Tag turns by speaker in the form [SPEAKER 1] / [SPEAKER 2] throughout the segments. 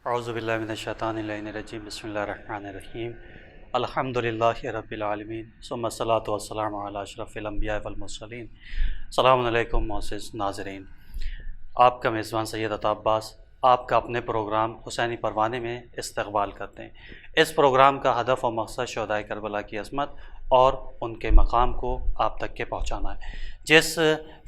[SPEAKER 1] اعوذ باللہ من الشیطان الرجیم بسم اللہ الرحمن الرحیم الحمدللہ رب العالمین ثم الصلاۃ والسلام علی اشرف الانبیاء والمرسلین۔ السلام علیکم معزز ناظرین، آپ کا میزبان سید عطا عباس آپ کا اپنے پروگرام حسینی پروانے میں استقبال کرتے ہیں۔ اس پروگرام کا ہدف و مقصد شہدائے کربلا کی عظمت اور ان کے مقام کو آپ تک کے پہنچانا ہے، جس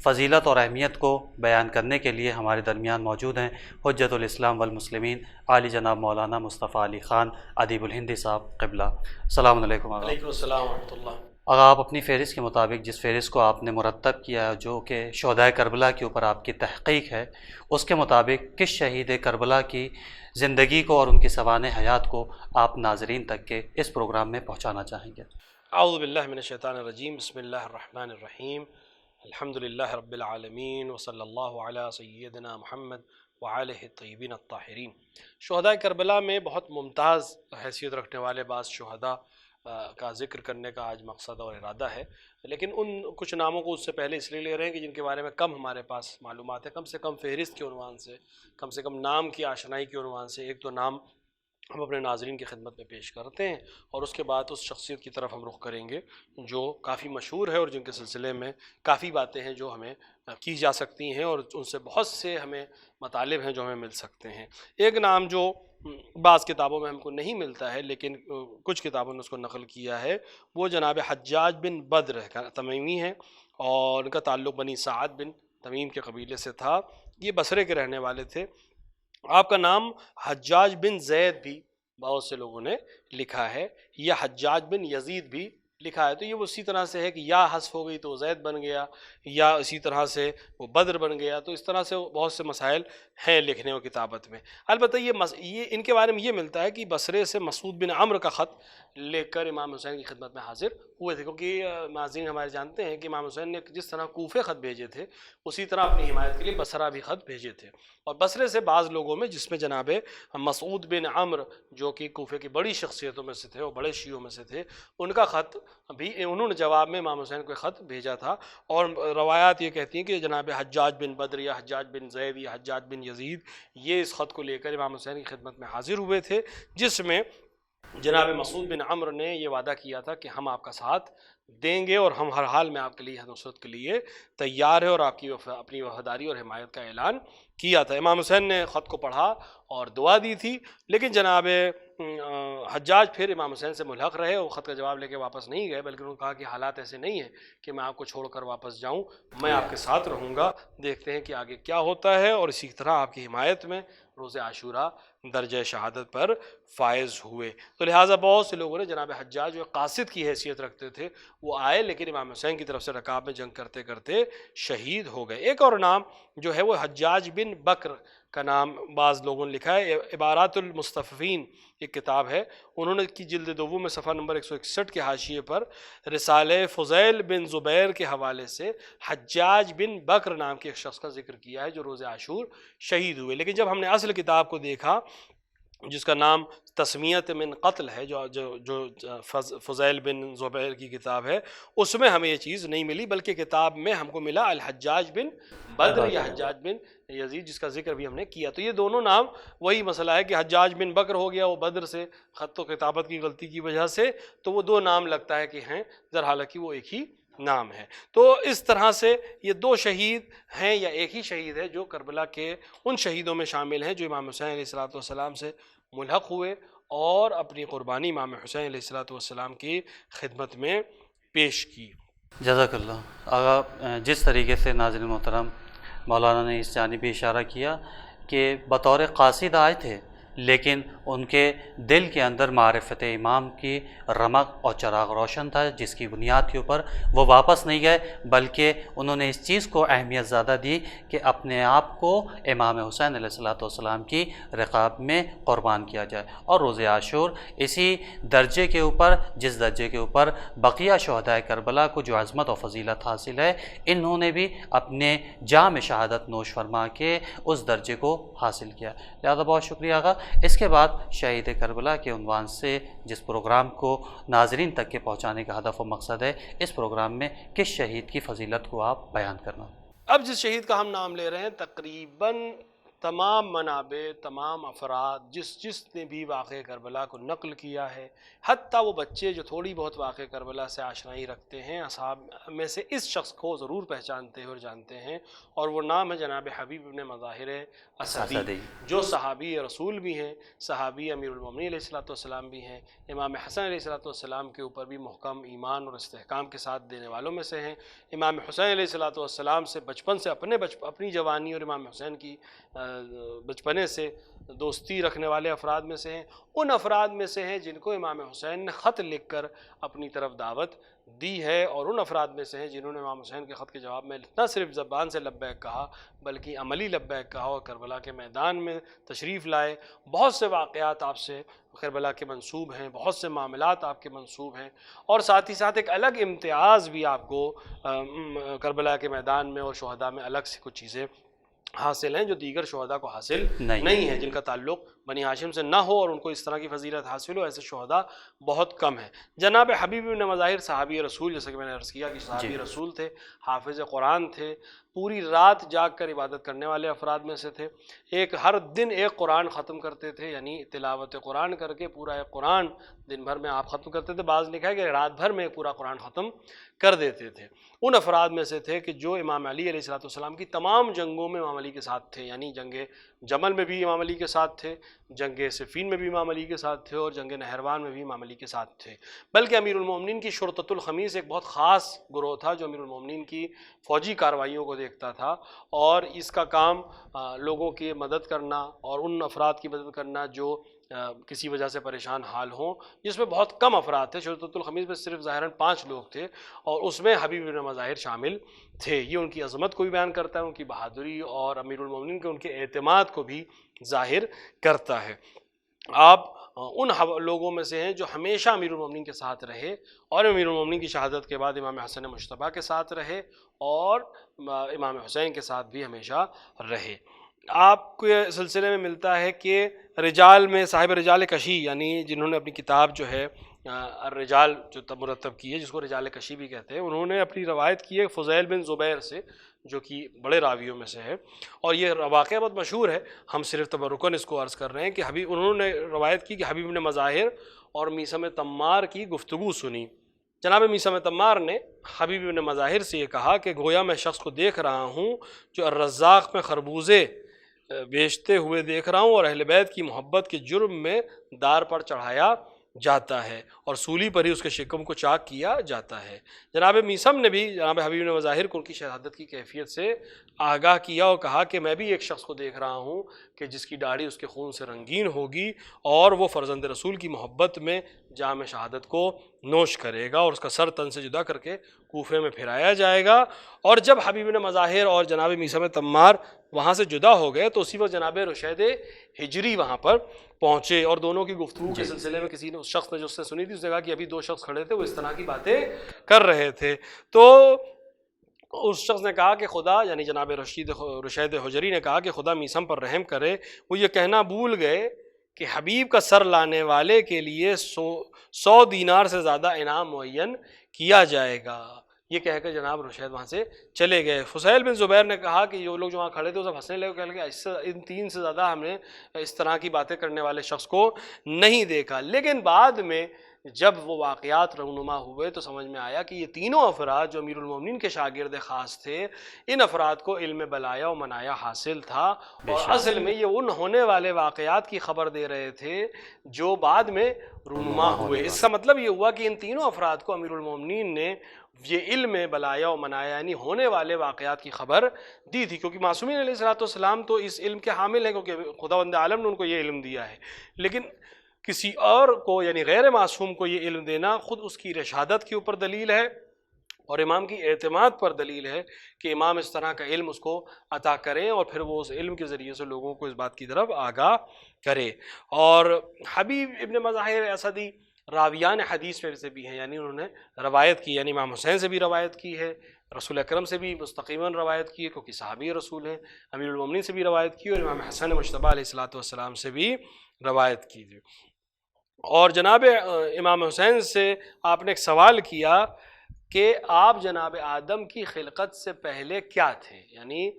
[SPEAKER 1] فضیلت اور اہمیت کو بیان کرنے کے لیے ہمارے درمیان موجود ہیں حجت الاسلام والمسلمین عالی جناب مولانا مصطفیٰ علی خان ادیب الہندی صاحب قبلہ۔ السلام علیکم۔
[SPEAKER 2] وعلیکم السلام ورحمۃ اللہ۔
[SPEAKER 1] اگر آپ اپنی فہرست کے مطابق جس فہرست کو آپ نے مرتب کیا ہے جو کہ شہدائے کربلا کے اوپر آپ کی تحقیق ہے، اس کے مطابق کس شہید کربلا کی زندگی کو اور ان کی سوانح حیات کو آپ ناظرین تک کے اس پروگرام میں پہنچانا چاہیں گے؟
[SPEAKER 2] اعوذ باللہ من الشیطان الرجیم، بسم اللہ الرحمن الرحیم، الحمدللہ رب العالمین وصلی اللہ علی سیدنا محمد وآلہ الطیبین الطاہرین۔ شہدائے کربلا میں بہت ممتاز حیثیت رکھنے والے بعض شہداء کا ذکر کرنے کا آج مقصد اور ارادہ ہے، لیکن ان کچھ ناموں کو اس سے پہلے اس لیے لے رہے ہیں کہ جن کے بارے میں کم ہمارے پاس معلومات ہے، کم سے کم فہرست کے عنوان سے، کم نام کی آشنائی کے عنوان سے ایک دو نام ہم اپنے ناظرین کی خدمت میں پیش کرتے ہیں، اور اس کے بعد اس شخصیت کی طرف ہم رخ کریں گے جو کافی مشہور ہے اور جن کے سلسلے میں کافی باتیں ہیں جو ہمیں کی جا سکتی ہیں، اور ان سے بہت سے ہمیں مطالب ہیں جو ہمیں مل سکتے ہیں۔ ایک نام جو بعض کتابوں میں ہم کو نہیں ملتا ہے لیکن کچھ کتابوں نے اس کو نقل کیا ہے، وہ جناب حجاج بن بدر تمیمی ہے، اور ان کا تعلق بنی سعد بن تمیم کے قبیلے سے تھا۔ یہ بصرے کے رہنے والے تھے۔ آپ کا نام حجاج بن زید بھی بہت سے لوگوں نے لکھا ہے، یا حجاج بن یزید بھی لکھا ہے، تو یہ اسی طرح سے ہے کہ یا حذف ہو گئی تو زید بن گیا، یا اسی طرح سے وہ بدر بن گیا، تو اس طرح سے بہت سے مسائل ہیں لکھنے اور کتابت میں۔ البتہ یہ ان کے بارے میں یہ ملتا ہے کہ بصرے سے مسعود بن عمرو کا خط لے کر امام حسین کی خدمت میں حاضر ہوئے تھے، کیونکہ ناظرین ہمارے جانتے ہیں کہ امام حسین نے جس طرح کوفے خط بھیجے تھے اسی طرح اپنی حمایت کے لیے بصرہ بھی خط بھیجے تھے، اور بصرے سے بعض لوگوں میں جس میں جناب مسعود بن عمرو جو کہ کوفے کی بڑی شخصیتوں میں سے تھے اور بڑے شیعوں میں سے تھے، ان کا خط بھی انہوں نے جواب میں امام حسین کو خط بھیجا تھا، اور روایات یہ کہتی ہیں کہ جناب حجاج بن بدر یا حجاج بن زید یا حجاج بن یزید یہ اس خط کو لے کر امام حسین کی خدمت میں حاضر ہوئے تھے، جس میں جناب مسعود بن عمرو نے یہ وعدہ کیا تھا کہ ہم آپ کا ساتھ دیں گے اور ہم ہر حال میں آپ کے لیے نصرت کے لیے تیار ہے، اور آپ کی اپنی وفاداری اور حمایت کا اعلان کیا تھا۔ امام حسین نے خط کو پڑھا اور دعا دی تھی، لیکن جناب حجاج پھر امام حسین سے ملحق رہے اور خط کا جواب لے کے واپس نہیں گئے، بلکہ انہوں نے کہا کہ حالات ایسے نہیں ہیں کہ میں آپ کو چھوڑ کر واپس جاؤں، میں آپ کے ساتھ رہوں گا، دیکھتے ہیں کہ آگے کیا ہوتا ہے، اور اسی طرح آپ کی حمایت میں روز عاشوراء درجہ شہادت پر فائز ہوئے۔ تو لہٰذا بہت سے لوگوں نے جناب حجاج جو قاصد کی حیثیت رکھتے تھے وہ آئے، لیکن امام حسین کی طرف سے رکاب میں جنگ کرتے کرتے شہید ہو گئے۔ ایک اور نام جو ہے وہ حجاج بن بکر کا نام بعض لوگوں نے لکھا ہے۔ عبارات المصطفین ایک کتاب ہے، انہوں نے کی جلد دوم میں صفحہ نمبر 161 کے حاشیے پر رسالہ فضیل بن زبیر کے حوالے سے حجاج بن بکر نام کے ایک شخص کا ذکر کیا ہے جو روز عاشور شہید ہوئے، لیکن جب ہم نے اصل کتاب کو دیکھا جس کا نام تسمیت من قتل ہے، جو فضیل بن زبیر کی کتاب ہے، اس میں ہمیں یہ چیز نہیں ملی، بلکہ کتاب میں ہم کو ملا الحجاج بن بدر یا حجاج بن یزید، جس کا ذکر بھی ہم نے کیا۔ تو یہ دونوں نام وہی مسئلہ ہے کہ حجاج بن بکر ہو گیا وہ بدر سے خط و کتابت کی غلطی کی وجہ سے، تو وہ دو نام لگتا ہے کہ ہیں، در حالانکہ وہ ایک ہی نام ہے۔ تو اس طرح سے یہ دو شہید ہیں یا ایک ہی شہید ہے جو کربلا کے ان شہیدوں میں شامل ہیں جو امام حسین علیہ السلام سے ملحق ہوئے اور اپنی قربانی امام حسین علیہ السلام کی خدمت میں پیش کی۔
[SPEAKER 1] جزاک اللہ۔ آغا جس طریقے سے ناظرین محترم مولانا نے اس جانب اشارہ کیا کہ بطور قاصد آئے تھے، لیکن ان کے دل کے اندر معرفت امام کی رمق اور چراغ روشن تھا، جس کی بنیاد کے اوپر وہ واپس نہیں گئے، بلکہ انہوں نے اس چیز کو اہمیت زیادہ دی کہ اپنے آپ کو امام حسین علیہ السلام کی رقاب میں قربان کیا جائے، اور روز عاشور اسی درجے کے اوپر جس درجے کے اوپر بقیہ شہداء کربلا کو جو عظمت و فضیلت حاصل ہے، انہوں نے بھی اپنے جام شہادت نوش فرما کے اس درجے کو حاصل کیا۔ لہذا بہت شکریہ آغا۔ اس کے بعد شہید کربلا کے عنوان سے جس پروگرام کو ناظرین تک کے پہنچانے کا ہدف و مقصد ہے، اس پروگرام میں کس شہید کی فضیلت کو آپ بیان کرنا؟
[SPEAKER 2] اب جس شہید کا ہم نام لے رہے ہیں تقریباً تمام منابع، تمام افراد جس نے بھی واقعہ کربلا کو نقل کیا ہے، حتیٰ وہ بچے جو تھوڑی بہت واقعہ کربلا سے آشنائی رکھتے ہیں، اصحاب میں سے اس شخص کو ضرور پہچانتے ہیں اور جانتے ہیں، اور وہ نام ہے جناب حبیب ابن مظاہر اسدی، جو صحابی رسول بھی ہیں، صحابی امیر المومنین علیہ الصلوۃ والسلام بھی ہیں، امام حسن علیہ الصلوۃ والسلام کے اوپر بھی محکم ایمان اور استحکام کے ساتھ دینے والوں میں سے ہیں، امام حسین علیہ الصلوۃ والسلام سے بچپن سے اپنی جوانی اور امام حسین کی بچپنے سے دوستی رکھنے والے افراد میں سے ہیں، ان افراد میں سے ہیں جن کو امام حسین نے خط لکھ کر اپنی طرف دعوت دی ہے، اور ان افراد میں سے ہیں جنہوں نے امام حسین کے خط کے جواب میں نہ صرف زبان سے لبیک کہا بلکہ عملی لبیک کہا اور کربلا کے میدان میں تشریف لائے۔ بہت سے واقعات آپ سے کربلا کے منسوب ہیں، بہت سے معاملات آپ کے منسوب ہیں، اور ساتھ ہی ساتھ ایک الگ امتیاز بھی آپ کو کربلا کے میدان میں اور شہداء میں الگ سے کچھ چیزیں حاصل ہیں جو دیگر شہداء کو حاصل نہیں ہیں، جن کا تعلق بنی ہاشم سے نہ ہو اور ان کو اس طرح کی فضیلت حاصل ہو، ایسے شہداء بہت کم ہیں۔ جناب حبیب بن مظاہر صحابی رسول، جیسا کہ میں نے عرض کیا کہ صحابی رسول تھے، حافظ قرآن تھے، پوری رات جاگ کر عبادت کرنے والے افراد میں سے تھے، ہر دن ایک قرآن ختم کرتے تھے، یعنی تلاوت قرآن کر کے پورا ایک قرآن دن بھر میں آپ ختم کرتے تھے، بعض لکھا ہے کہ رات بھر میں پورا قرآن ختم کر دیتے تھے۔ ان افراد میں سے تھے کہ جو امام علی علیہ الصلوۃ والسلام کی تمام جنگوں میں امام علی کے ساتھ تھے، یعنی جنگ جمل میں بھی امام علی کے ساتھ تھے، جنگ صفین میں بھی امام علی کے ساتھ تھے، اور جنگ نہروان میں بھی امام علی کے ساتھ تھے۔ بلکہ امیر المومنین کی شرطۃ الخمیس ایک بہت خاص گروہ تھا جو امیر المومنین کی فوجی کارروائیوں کو دیکھتا تھا، اور اس کا کام لوگوں کی مدد کرنا اور ان افراد کی مدد کرنا جو کسی وجہ سے پریشان حال ہوں، جس میں بہت کم افراد تھے۔ شرطۃ الخمیس میں صرف ظاہراً 5 لوگ تھے، اور اس میں حبیب بن مظاہر شامل تھے۔ یہ ان کی عظمت کو بھی بیان کرتا ہے، ان کی بہادری، اور امیر المومنین کے ان کے اعتماد کو بھی ظاہر کرتا ہے۔ آپ ان لوگوں میں سے ہیں جو ہمیشہ امیر المومنین کے ساتھ رہے، اور امیر المومنین کی شہادت کے بعد امام حسن مجتبیٰ کے ساتھ رہے، اور امام حسین کے ساتھ بھی ہمیشہ رہے۔ آپ کو یہ سلسلے میں ملتا ہے کہ رجال میں صاحب رجال کشی، یعنی جنہوں نے اپنی کتاب جو ہے الرجال جو مرتب کی ہے، جس کو رجال کشی بھی کہتے ہیں، انہوں نے اپنی روایت کی ہے فضیل بن زبیر سے، جو کہ بڑے راویوں میں سے ہے، اور یہ واقعہ بہت مشہور ہے، ہم صرف تبرکاً اس کو عرض کر رہے ہیں کہ انہوں نے روایت کی کہ حبیب بن مظاہر اور میثم تمار کی گفتگو سنی۔ جناب میثم تمار نے حبیب بن مظاہر سے یہ کہا کہ گویا میں شخص کو دیکھ رہا ہوں جو الرزاق میں خربوزے بیچتے ہوئے دیکھ رہا ہوں، اور اہل بیت کی محبت کے جرم میں دار پر چڑھایا جاتا ہے اور سولی پر ہی اس کے شکم کو چاک کیا جاتا ہے۔ جناب میثم نے بھی جناب حبیب بن مظاہر کو ان کی شہادت کی کیفیت سے آگاہ کیا اور کہا کہ میں بھی ایک شخص کو دیکھ رہا ہوں کہ جس کی داڑھی اس کے خون سے رنگین ہوگی، اور وہ فرزند رسول کی محبت میں جام شہادت کو نوش کرے گا، اور اس کا سر تن سے جدا کر کے کوفے میں پھرایا جائے گا۔ اور جب حبیب بن مظاہر اور جناب میثم تمار وہاں سے جدا ہو گئے تو اسی وقت جناب رشید ہجری وہاں پر پہنچے، اور دونوں کی گفتگو کے سلسلے میں کسی نے اس شخص نے جو اس سے سنی تھی، اس نے کہا کہ ابھی 2 شخص کھڑے تھے، وہ اس طرح کی باتیں کر رہے تھے۔ تو اس شخص نے کہا کہ خدا، یعنی جناب رشید ہجری نے کہا کہ خدا میثم پر رحم کرے، وہ یہ کہنا بھول گئے کہ حبیب کا سر لانے والے کے لیے 100 دینار سے زیادہ انعام معین کیا جائے گا۔ یہ کہہ کر جناب رشید وہاں سے چلے گئے۔ فضیل بن زبیر نے کہا کہ جو لوگ جو وہاں کھڑے تھے وہ سب ہنسنے لگے، کہنے لگے ان 3 سے زیادہ ہم نے اس طرح کی باتیں کرنے والے شخص کو نہیں دیکھا۔ لیکن بعد میں جب وہ واقعات رونما ہوئے تو سمجھ میں آیا کہ یہ تینوں افراد جو امیر المومنین کے شاگرد خاص تھے، ان افراد کو علم بلایا و منایا حاصل تھا، اور اصل میں یہ ان ہونے والے واقعات کی خبر دے رہے تھے جو بعد میں رونما ہوئے۔ اس کا مطلب یہ ہوا کہ ان تینوں افراد کو امیر المومنین نے یہ علم بلایا و منایا، یعنی ہونے والے واقعات کی خبر دی تھی، کیونکہ معصومین علیہ الصلوۃ والسلام تو اس علم کے حامل ہیں، کیونکہ خداوند عالم نے ان کو یہ علم دیا ہے، لیکن کسی اور کو یعنی غیر معصوم کو یہ علم دینا خود اس کی رشادت کے اوپر دلیل ہے، اور امام کی اعتماد پر دلیل ہے کہ امام اس طرح کا علم اس کو عطا کریں، اور پھر وہ اس علم کے ذریعے سے لوگوں کو اس بات کی طرف آگاہ کرے۔ اور حبیب ابن مظاہر اسدی راویان حدیث میں سے بھی ہیں، یعنی انہوں نے روایت کی، یعنی امام حسین سے بھی روایت کی ہے، رسول اکرم سے بھی مستقیماً روایت کی ہے کیونکہ صحابی رسول ہیں، امیر المومنین سے بھی روایت کی، اور امام حسن مجتبیٰ علیہ الصلوۃ والسلام سے بھی روایت کی تھی۔ اور جناب امام حسین سے آپ نے ایک سوال کیا کہ آپ جناب آدم کی خلقت سے پہلے کیا تھے. یعنی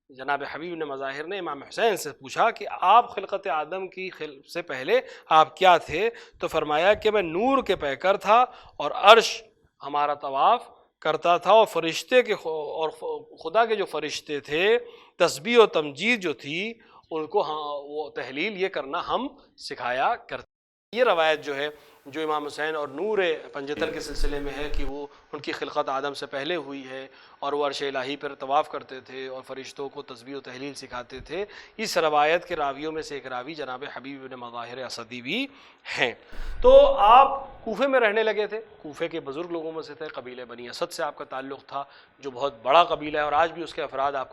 [SPEAKER 2] جناب حبیب نے مظاہر نے امام حسین سے پوچھا کہ آپ خلقت آدم کی سے پہلے آپ کیا تھے؟ تو فرمایا کہ میں نور کے پیکر تھا اور عرش ہمارا طواف کرتا تھا، اور فرشتے کے اور خدا کے جو فرشتے تھے تسبیح و تمجید جو تھی ان کو وہ تحلیل یہ کرنا ہم سکھایا کرتے. یہ روایت جو ہے جو امام حسین اور نور پنجتر کے سلسلے میں ہے کہ وہ ان کی خلقت آدم سے پہلے ہوئی ہے اور وہ عرش الہی پر طواف کرتے تھے اور فرشتوں کو تسبیح و تحلیل سکھاتے تھے، اس روایت کے راویوں میں سے ایک راوی جناب حبیب بن مظاہر اسدی بھی ہیں. تو آپ کوفے میں رہنے لگے تھے، کوفے کے بزرگ لوگوں میں سے تھے، قبیلہ بنی اسد سے آپ کا تعلق تھا جو بہت بڑا قبیلہ ہے، اور آج بھی اس کے افراد آپ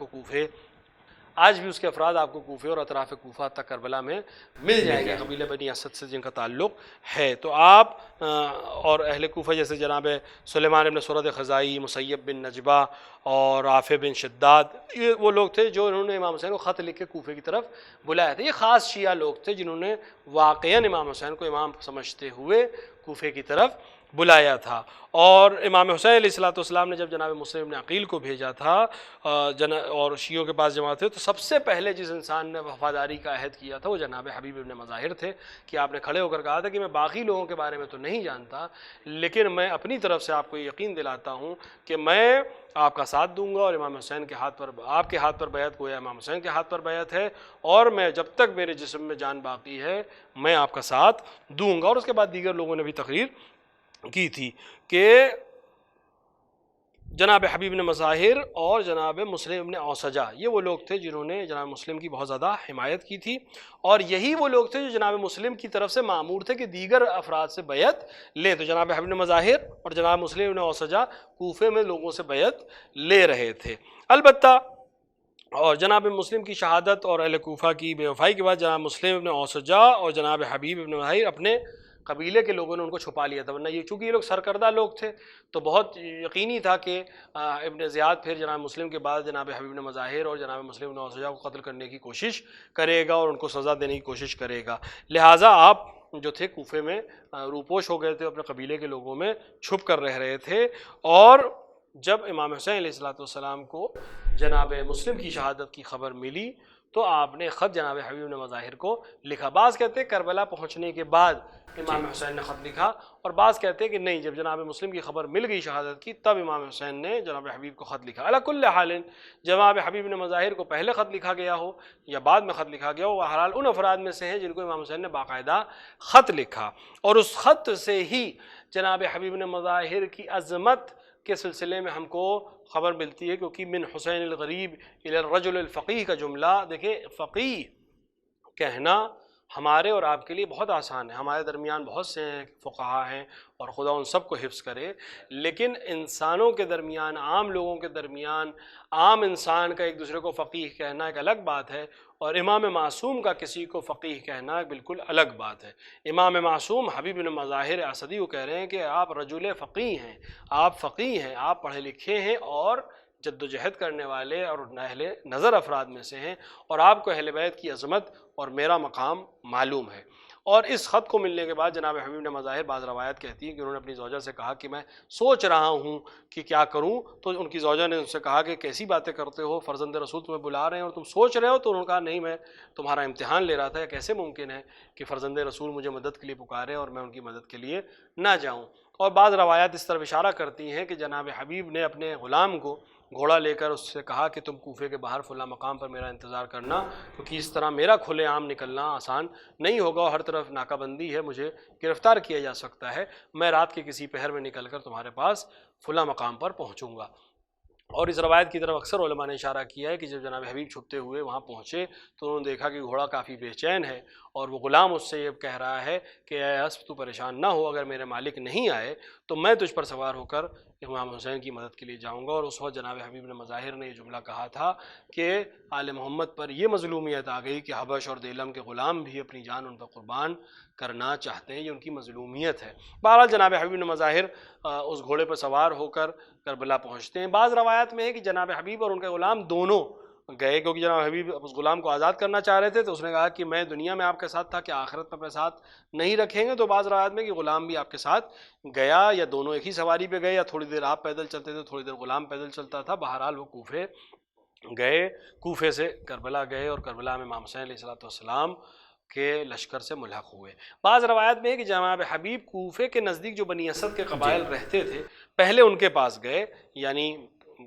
[SPEAKER 2] کو کوفے اور اطراف کوفہ تک کربلا میں مل جائیں گے، قبیلہ بنی اسد سے جن کا تعلق ہے. تو آپ اور اہل کوفہ جیسے جناب سلیمان بن سرد خزائی، مسیب بن نجبہ اور رافع بن شداد، یہ وہ لوگ تھے جو انہوں نے امام حسین کو خط لکھ کے کوفے کی طرف بلایا تھا. یہ خاص شیعہ لوگ تھے جنہوں نے واقعاً امام حسین کو امام سمجھتے ہوئے کوفے کی طرف بلایا تھا. اور امام حسین علیہ الصلوۃ والسلام نے جب جناب مسلم بن عقیل کو بھیجا تھا اور شیعوں کے پاس جمع تھے، تو سب سے پہلے جس انسان نے وفاداری کا عہد کیا تھا وہ جناب حبیب بن مظاہر تھے، کہ آپ نے کھڑے ہو کر کہا تھا کہ میں باقی لوگوں کے بارے میں تو نہیں جانتا، لیکن میں اپنی طرف سے آپ کو یقین دلاتا ہوں کہ میں آپ کا ساتھ دوں گا، اور امام حسین کے ہاتھ پر، آپ کے ہاتھ پر بیعت گویا امام حسین کے ہاتھ پر بیعت ہے، اور میں جب تک میرے جسم میں جان باقی ہے میں آپ کا ساتھ دوں گا. اور اس کے بعد دیگر لوگوں نے بھی تقریر کی تھی کہ جناب حبیب بن مظاہر اور جناب مسلم بن اوسجہ یہ وہ لوگ تھے جنہوں نے جناب مسلم کی بہت زیادہ حمایت کی تھی، اور یہی وہ لوگ تھے جو جناب مسلم کی طرف سے مامور تھے کہ دیگر افراد سے بیعت لیں. تو جناب حبیب بن مظاہر اور جناب مسلم بن اوسجہ کوفے میں لوگوں سے بیعت لے رہے تھے. البتہ اور جناب مسلم کی شہادت اور اہل کوفہ کی بے وفائی کے بعد جناب مسلم بن اوسجہ اور جناب حبیب بن مظاہر اپنے قبیلے کے لوگوں نے ان کو چھپا لیا تھا، ورنہ یہ چونکہ یہ لوگ سرکردہ لوگ تھے تو بہت یقینی تھا کہ ابن زیاد پھر جناب مسلم کے بعد جناب حبیب بن مظاہر اور جناب مسلم بن اوسجہ کو قتل کرنے کی کوشش کرے گا اور ان کو سزا دینے کی کوشش کرے گا. لہٰذا آپ جو تھے کوفے میں روپوش ہو گئے تھے، اپنے قبیلے کے لوگوں میں چھپ کر رہ رہے تھے. اور جب امام حسین علیہ الصلوۃ والسلام کو جناب مسلم کی شہادت کی خبر ملی تو آپ نے خط جناب حبیب بن مظاہر کو لکھا. بعض کہتے ہیں کربلا پہنچنے کے بعد امام حسین نے خط لکھا، اور بعض کہتے ہیں کہ نہیں، جب جناب مسلم کی خبر مل گئی شہادت کی تب امام حسین نے جناب حبیب کو خط لکھا. علی کل حال جناب حبیب بن مظاہر کو پہلے خط لکھا گیا ہو یا بعد میں خط لکھا گیا ہو، بہرحال ان افراد میں سے ہیں جن کو امام حسین نے باقاعدہ خط لکھا، اور اس خط سے ہی جناب حبیب بن مظاہر کی عظمت کے سلسلے میں ہم کو خبر ملتی ہے، کیونکہ من حسین الغریب الی الرجل الفقیہ کا جملہ دیکھیں، فقیہ کہنا ہمارے اور آپ کے لیے بہت آسان ہے، ہمارے درمیان بہت سے فقہا ہیں اور خدا ان سب کو حفظ کرے، لیکن انسانوں کے درمیان، عام لوگوں کے درمیان، عام انسان کا ایک دوسرے کو فقیہ کہنا ایک الگ بات ہے، اور امام معصوم کا کسی کو فقیہ کہنا بالکل الگ بات ہے. امام معصوم حبیب بن مظاہر اسدی وہ کہہ رہے ہیں کہ آپ رجل فقیہ ہیں، آپ فقیہ ہیں، آپ پڑھے لکھے ہیں اور جد و جہد کرنے والے اور اہل نظر افراد میں سے ہیں، اور آپ کو اہل بیت کی عظمت اور میرا مقام معلوم ہے. اور اس خط کو ملنے کے بعد جناب حبیب بن مظاہر، بعض روایت کہتی ہیں کہ انہوں نے اپنی زوجہ سے کہا کہ میں سوچ رہا ہوں کہ کیا کروں، تو ان کی زوجہ نے ان سے کہا کہ کیسی باتیں کرتے ہو، فرزند رسول تمہیں بلا رہے ہیں اور تم سوچ رہے ہو. تو انہوں نے کہا نہیں، میں تمہارا امتحان لے رہا تھا، کیسے ممکن ہے کہ فرزند رسول مجھے مدد کے لیے پکارے اور میں ان کی مدد کے لیے نہ جاؤں. اور بعض روایات اس طرف اشارہ کرتی ہیں کہ جناب حبیب نے اپنے غلام کو گھوڑا لے کر اس سے کہا کہ تم کوفے کے باہر فلاں مقام پر میرا انتظار کرنا، کیونکہ اس طرح میرا کھلے عام نکلنا آسان نہیں ہوگا، اور ہر طرف ناکہ بندی ہے، مجھے گرفتار کیا جا سکتا ہے، میں رات کے کسی پہر میں نکل کر تمہارے پاس فلاں مقام پر پہنچوں گا. اور اس روایت کی طرف اکثر علماء نے اشارہ کیا ہے کہ جب جناب حبیب چھپتے ہوئے وہاں پہنچے تو انہوں نے دیکھا کہ گھوڑا کافی بے چین ہے، اور وہ غلام اس سے یہ کہہ رہا ہے کہ اے اسب تو پریشان نہ ہو، اگر میرے مالک نہیں آئے تو میں تجھ پر سوار ہو کر امام حسین کی مدد کے لیے جاؤں گا. اور اس وقت جناب حبیب بن مظاہر نے یہ جملہ کہا تھا کہ آل محمد پر یہ مظلومیت آ گئی کہ حبش اور دیلم کے غلام بھی اپنی جان ان پر قربان کرنا چاہتے ہیں، یہ ان کی مظلومیت ہے. بہرحال جناب حبیب بن مظاہر اس گھوڑے پر سوار ہو کر کربلا پہنچتے ہیں. بعض روایات میں ہے کہ جناب حبیب اور ان کے غلام دونوں گئے، کیونکہ جناب حبیب اس غلام کو آزاد کرنا چاہ رہے تھے، تو اس نے کہا کہ میں دنیا میں آپ کے ساتھ تھا، کہ آخرت میں اپنے ساتھ نہیں رکھیں گے؟ تو بعض روایت میں کہ غلام بھی آپ کے ساتھ گیا، یا دونوں ایک ہی سواری پہ گئے، یا تھوڑی دیر آپ پیدل چلتے تھے، تھوڑی دیر غلام پیدل چلتا تھا۔ بہرحال وہ کوفے گئے، کوفے سے کربلا گئے، اور کربلا میں امام حسین علیہ السلام کے لشکر سے ملحق ہوئے۔ بعض روایت میں ہے کہ جناب حبیب کوفے کے نزدیک جو بنی اسد کے قبائل رہتے تھے، پہلے ان کے پاس گئے، یعنی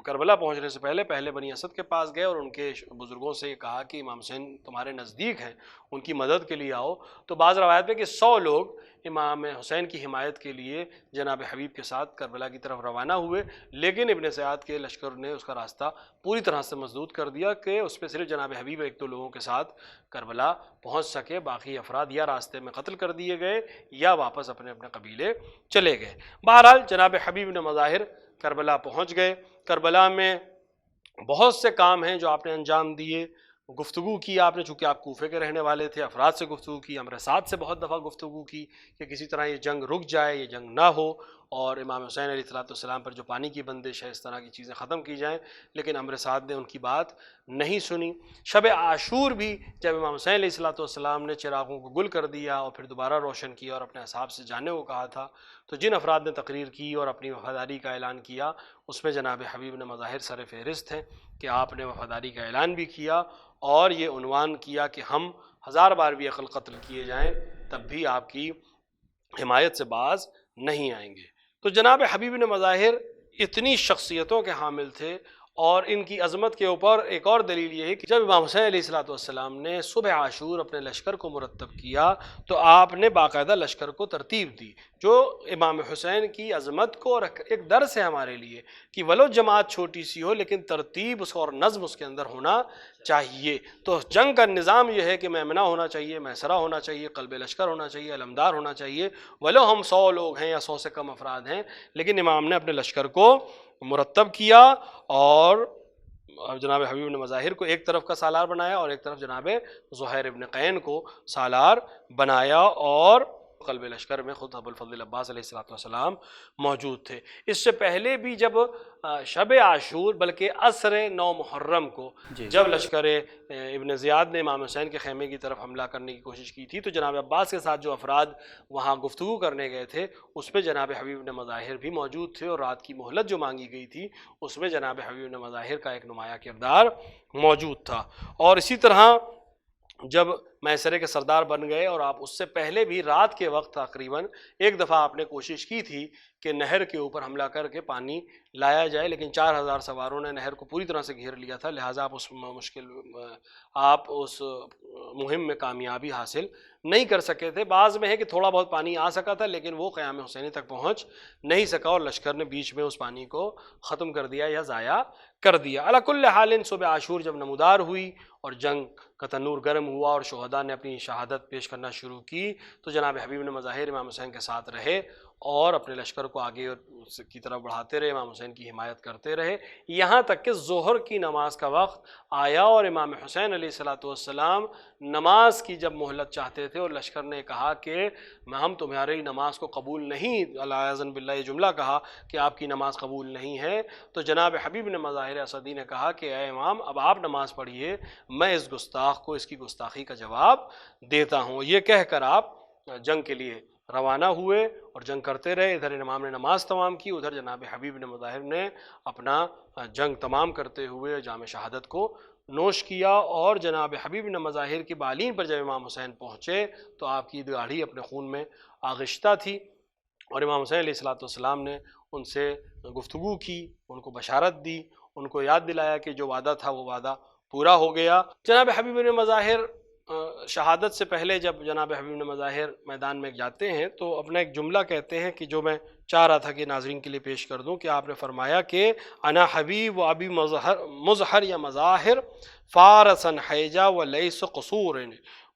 [SPEAKER 2] کربلا پہنچنے سے پہلے بنی اسد کے پاس گئے، اور ان کے بزرگوں سے یہ کہا کہ امام حسین تمہارے نزدیک ہیں، ان کی مدد کے لیے آؤ۔ تو بعض روایت میں کہ 100 لوگ امام حسین کی حمایت کے لیے جناب حبیب کے ساتھ کربلا کی طرف روانہ ہوئے، لیکن ابن زیاد کے لشکر نے اس کا راستہ پوری طرح سے مسدود کر دیا کہ اس پہ صرف جناب حبیب 1-2 لوگوں کے ساتھ کربلا پہنچ سکے، باقی افراد یا راستے میں قتل کر دیے گئے یا واپس اپنے اپنے قبیلے چلے گئے۔ بہرحال جناب حبیب نے مظاہر کربلا پہنچ گئے۔ کربلا میں بہت سے کام ہیں جو آپ نے انجام دیے، گفتگو کی آپ نے، چونکہ آپ کوفے کے رہنے والے تھے، افراد سے گفتگو کی، امر سعد سے بہت دفعہ گفتگو کی کہ کسی طرح یہ جنگ رک جائے، یہ جنگ نہ ہو، اور امام حسین علیہ السلام پر جو پانی کی بندش ہے، اس طرح کی چیزیں ختم کی جائیں، لیکن امر سعد نے ان کی بات نہیں سنی۔ شب عاشور بھی جب امام حسین علیہ السلام نے چراغوں کو گل کر دیا اور پھر دوبارہ روشن کیا اور اپنے اصحاب سے جانے کو کہا تھا، تو جن افراد نے تقریر کی اور اپنی وفاداری کا اعلان کیا، اس میں جناب حبیب نے مظاہر سر فہرست ہیں کہ آپ نے وفاداری کا اعلان بھی کیا، اور یہ عنوان کیا کہ ہم 1000 بار بھی عقل قتل کیے جائیں تب بھی آپ کی حمایت سے باز نہیں آئیں گے۔ تو جناب حبیب نے مظاہر اتنی شخصیتوں کے حامل تھے، اور ان کی عظمت کے اوپر ایک اور دلیل یہ ہے کہ جب امام حسین علیہ السلام نے صبح عاشور اپنے لشکر کو مرتب کیا تو آپ نے باقاعدہ لشکر کو ترتیب دی، جو امام حسین کی عظمت کو اور ایک درس ہے ہمارے لیے کہ ولو جماعت چھوٹی سی ہو لیکن ترتیب اس اور نظم اس کے اندر ہونا چاہیے۔ تو جنگ کا نظام یہ ہے کہ میمنہ ہونا چاہیے، میسرہ ہونا چاہیے، قلب لشکر ہونا چاہیے، علمدار ہونا چاہیے، ولو ہم 100 لوگ ہیں یا 100 سے کم افراد ہیں، لیکن امام نے اپنے لشکر کو مرتب کیا، اور جناب حبیب نے مظاہر کو ایک طرف کا سالار بنایا اور ایک طرف جناب زہیر ابن قین کو سالار بنایا، اور قلب لشکر میں خود ابوالفضل عباس علیہ السلام موجود تھے۔ اس سے پہلے بھی جب شب عاشور بلکہ عصر 9 محرم کو جب لشکر ابن زیاد نے امام حسین کے خیمے کی طرف حملہ کرنے کی کوشش کی تھی، تو جناب عباس کے ساتھ جو افراد وہاں گفتگو کرنے گئے تھے اس میں جناب حبیب نے مظاہر بھی موجود تھے، اور رات کی مہلت جو مانگی گئی تھی اس میں جناب حبیب نے مظاہر کا ایک نمایاں کردار موجود تھا۔ اور اسی طرح جب میسرے کے سردار بن گئے، اور آپ اس سے پہلے بھی رات کے وقت تقریباً ایک دفعہ آپ نے کوشش کی تھی کہ نہر کے اوپر حملہ کر کے پانی لایا جائے، لیکن 4000 سواروں نے نہر کو پوری طرح سے گھیر لیا تھا، لہٰذا آپ اس مہم میں کامیابی حاصل نہیں کر سکے تھے۔ بعض میں ہے کہ تھوڑا بہت پانی آ سکا تھا، لیکن وہ قیام حسینی تک پہنچ نہیں سکا، اور لشکر نے بیچ میں اس پانی کو ختم کر دیا یا ضائع کر دیا۔ علی کل حال صبح عاشور جب نمودار ہوئی اور جنگ کا تنور گرم ہوا اور شہداء نے اپنی شہادت پیش کرنا شروع کی، تو جناب حبیب نے مظاہر امام حسین کے ساتھ رہے اور اپنے لشکر کو آگے کی طرف بڑھاتے رہے، امام حسین کی حمایت کرتے رہے، یہاں تک کہ ظہر کی نماز کا وقت آیا، اور امام حسین علیہ السلام نماز کی جب مہلت چاہتے تھے اور لشکر نے کہا کہ ہم تمہاری نماز کو قبول نہیں، اعوذ باللہ یہ جملہ کہا کہ آپ کی نماز قبول نہیں ہے، تو جناب حبیب نے مظاہر اسدی نے کہا کہ اے امام اب آپ نماز پڑھیے، میں اس گستاخ کو اس کی گستاخی کا جواب دیتا ہوں۔ یہ کہہ کر آپ جنگ کے لیے روانہ ہوئے اور جنگ کرتے رہے، ادھر امام نے نماز تمام کی، ادھر جناب حبیب نے مظاہر نے اپنا جنگ تمام کرتے ہوئے جام شہادت کو نوش کیا، اور جناب حبیب نے مظاہر کی بالین پر جب امام حسین پہنچے تو آپ کی داڑھی اپنے خون میں آغشتہ تھی، اور امام حسین علیہ السلام نے ان سے گفتگو کی، ان کو بشارت دی، ان کو یاد دلایا کہ جو وعدہ تھا وہ وعدہ پورا ہو گیا۔ جناب حبیب نے مظاہر شہادت سے پہلے جب جناب حبیب نے مظاہر میدان میں جاتے ہیں تو اپنا ایک جملہ کہتے ہیں کہ جو میں چاہ رہا تھا کہ ناظرین کے لیے پیش کر دوں، کہ آپ نے فرمایا کہ انا حبیب و ابی مظہر یا مظاہر فارسن حیجا و لیس قصور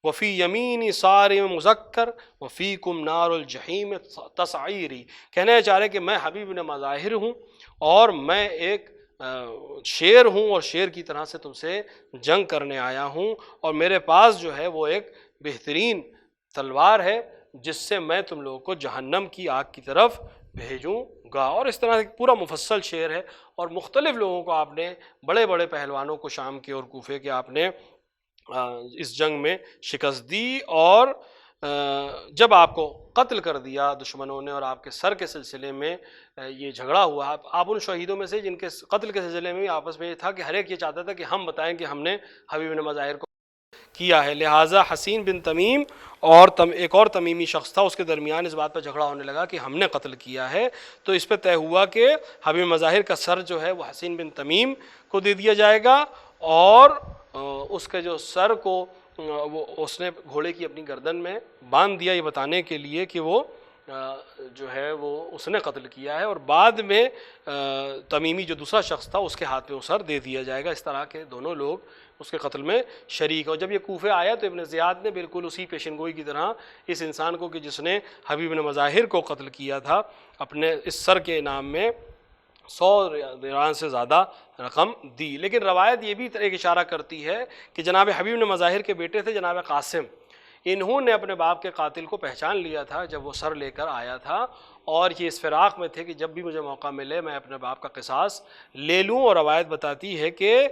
[SPEAKER 2] وفی یمینی صارم مذکر وفیکم نار الجحیم تصعیری، کہنے چاہ رہے کہ میں حبیب نے مظاہر ہوں اور میں ایک شیر ہوں، اور شیر کی طرح سے تم سے جنگ کرنے آیا ہوں، اور میرے پاس جو ہے وہ ایک بہترین تلوار ہے جس سے میں تم لوگوں کو جہنم کی آگ کی طرف بھیجوں گا. اور اس طرح ایک پورا مفصل شعر ہے اور مختلف لوگوں کو آپ نے بڑے بڑے پہلوانوں کو شام کے اور کوفے کے آپ نے اس جنگ میں شکست دی. اور جب آپ کو قتل کر دیا دشمنوں نے اور آپ کے سر کے سلسلے میں یہ جھگڑا ہوا، آپ ان شہیدوں میں سے جن کے قتل کے سلسلے میں آپس میں یہ تھا کہ ہر ایک یہ چاہتا تھا کہ ہم بتائیں کہ ہم نے حبیب بن مظاہر کو کیا ہے. لہٰذا حسین بن تمیم اور ایک اور تمیمی شخص تھا، اس کے درمیان اس بات پر جھگڑا ہونے لگا کہ ہم نے قتل کیا ہے. تو اس پہ طے ہوا کہ حبیب مظاہر کا سر جو ہے وہ حسین بن تمیم کو دے دیا جائے گا، اور اس کے جو سر کو وہ اس نے گھوڑے کی اپنی گردن میں باندھ دیا، یہ بتانے کے لیے کہ وہ جو ہے وہ اس نے قتل کیا ہے، اور بعد میں تمیمی جو دوسرا شخص تھا اس کے ہاتھ میں وہ سر دے دیا جائے گا. اس طرح کے دونوں لوگ اس کے قتل میں شریک. اور جب یہ کوفے آیا تو ابن زیاد نے بالکل اسی پیشن گوئی کی طرح اس انسان کو کہ جس نے حبیب بن مظاہر کو قتل کیا تھا، اپنے اس سر کے انعام میں 100 درہم سے زیادہ رقم دی. لیکن روایت یہ بھی ایک اشارہ کرتی ہے کہ جناب حبیب بن مظاہر کے بیٹے تھے جناب قاسم، انہوں نے اپنے باپ کے قاتل کو پہچان لیا تھا جب وہ سر لے کر آیا تھا، اور یہ اس فراق میں تھے کہ جب بھی مجھے موقع ملے میں اپنے باپ کا قصاص لے لوں. اور روایت بتاتی ہے کہ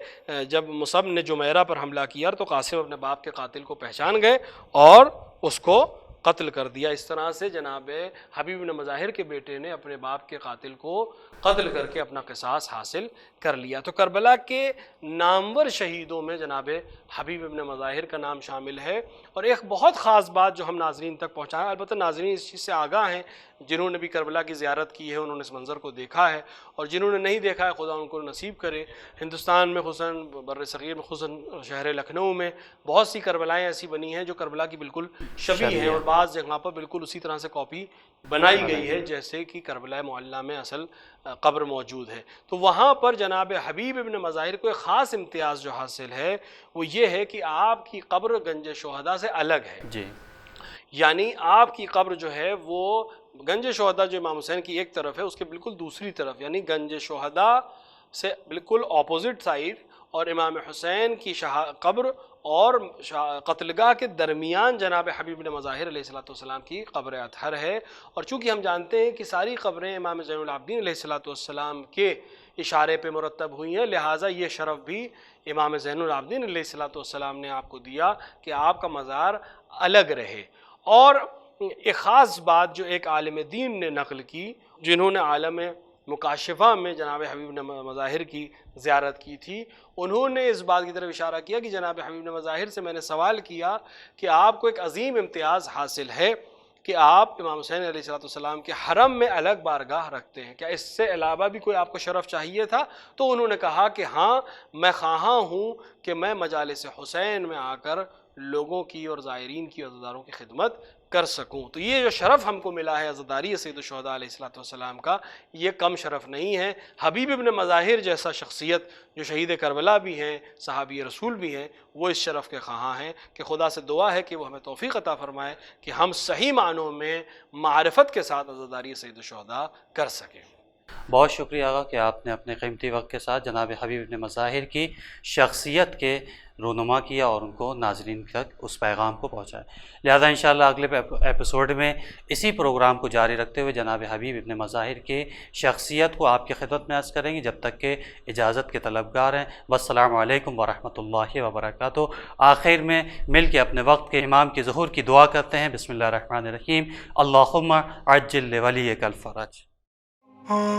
[SPEAKER 2] جب مصعب نے جمیرہ پر حملہ کیا تو قاسم اپنے باپ کے قاتل کو پہچان گئے اور اس کو قتل کر دیا. اس طرح سے جناب حبیب بن مظاہر کے بیٹے نے اپنے باپ کے قاتل کو قتل کر کے اپنا قصاص حاصل کر لیا. تو کربلا کے نامور شہیدوں میں جناب حبیب بن مظاہر کا نام شامل ہے. اور ایک بہت خاص بات جو ہم ناظرین تک پہنچائیں، البتہ ناظرین اس چیز سے آگاہ ہیں، جنہوں نے بھی کربلا کی زیارت کی ہے انہوں نے اس منظر کو دیکھا ہے، اور جنہوں نے نہیں دیکھا ہے خدا ان کو نصیب کرے. ہندوستان میں خصوصاً بر صغیر میں خصوصاً شہر لکھنؤ میں بہت سی کربلائیں ایسی بنی ہیں جو کربلا کی بالکل شبیہ ہیں، اور بعض جگہ پر بالکل اسی طرح سے کاپی بنائی گئی ہے جیسے کہ کربلا معلیٰ میں اصل قبر موجود ہے. تو وہاں پر جناب حبیب ابن مظاہر کو ایک خاص امتیاز جو حاصل ہے وہ یہ ہے کہ آپ کی قبر گنج شہداء سے الگ ہے.
[SPEAKER 1] جی،
[SPEAKER 2] یعنی آپ کی قبر جو ہے وہ گنج شہداء جو امام حسین کی ایک طرف ہے اس کے بالکل دوسری طرف، یعنی گنج شہداء سے بالکل اپوزٹ سائیڈ، اور امام حسین کی قبر اور قتلگاہ کے درمیان جناب حبیب بن مظاہر علیہ السلام کی قبر اطہر ہے. اور چونکہ ہم جانتے ہیں کہ ساری قبریں امام زین العابدین علیہ السلام کے اشارے پہ مرتب ہوئی ہیں، لہٰذا یہ شرف بھی امام زین العابدین علیہ السلام نے آپ کو دیا کہ آپ کا مزار الگ رہے. اور ایک خاص بات جو ایک عالم دین نے نقل کی، جنہوں نے عالم مکاشفہ میں جناب حبیب بن مظاہر کی زیارت کی تھی، انہوں نے اس بات کی طرف اشارہ کیا کہ جناب حبیب بن مظاہر سے میں نے سوال کیا کہ آپ کو ایک عظیم امتیاز حاصل ہے کہ آپ امام حسین علیہ السلام کے حرم میں الگ بارگاہ رکھتے ہیں، کیا اس سے علاوہ بھی کوئی آپ کو شرف چاہیے تھا؟ تو انہوں نے کہا کہ ہاں، میں خواہاں ہوں کہ میں مجالس حسین میں آ کر لوگوں کی اور زائرین کی اور عزاداروں کی خدمت کر سکوں. تو یہ جو شرف ہم کو ملا ہے عزاداری سید الشہداء علیہ السلام کا، یہ کم شرف نہیں ہے. حبیب ابن مظاہر جیسا شخصیت جو شہید کربلا بھی ہیں، صحابی رسول بھی ہیں، وہ اس شرف کے خواہاں ہیں. کہ خدا سے دعا ہے کہ وہ ہمیں توفیق عطا فرمائے کہ ہم صحیح معنوں میں معرفت کے ساتھ عزاداری سید الشہداء کر سکیں.
[SPEAKER 1] بہت شکریہ آقا کہ آپ نے اپنے قیمتی وقت کے ساتھ جناب حبیب ابن مظاہر کی شخصیت کے رونما کیا اور ان کو ناظرین تک اس پیغام کو پہنچایا. لہذا انشاءاللہ اگلے ایپیسوڈ میں اسی پروگرام کو جاری رکھتے ہوئے جناب حبیب ابن مظاہر کی شخصیت کو آپ کی خدمت میں عرض کریں گے. جب تک کہ اجازت کے طلبگار ہیں، والسلام علیکم ورحمۃ اللہ وبرکاتہ. آخر میں مل کے اپنے وقت کے امام کی ظہور کی دعا کرتے ہیں. بسم اللہ الرحمن الرحیم. اللہم عجل لولیک الفرج.
[SPEAKER 3] Oh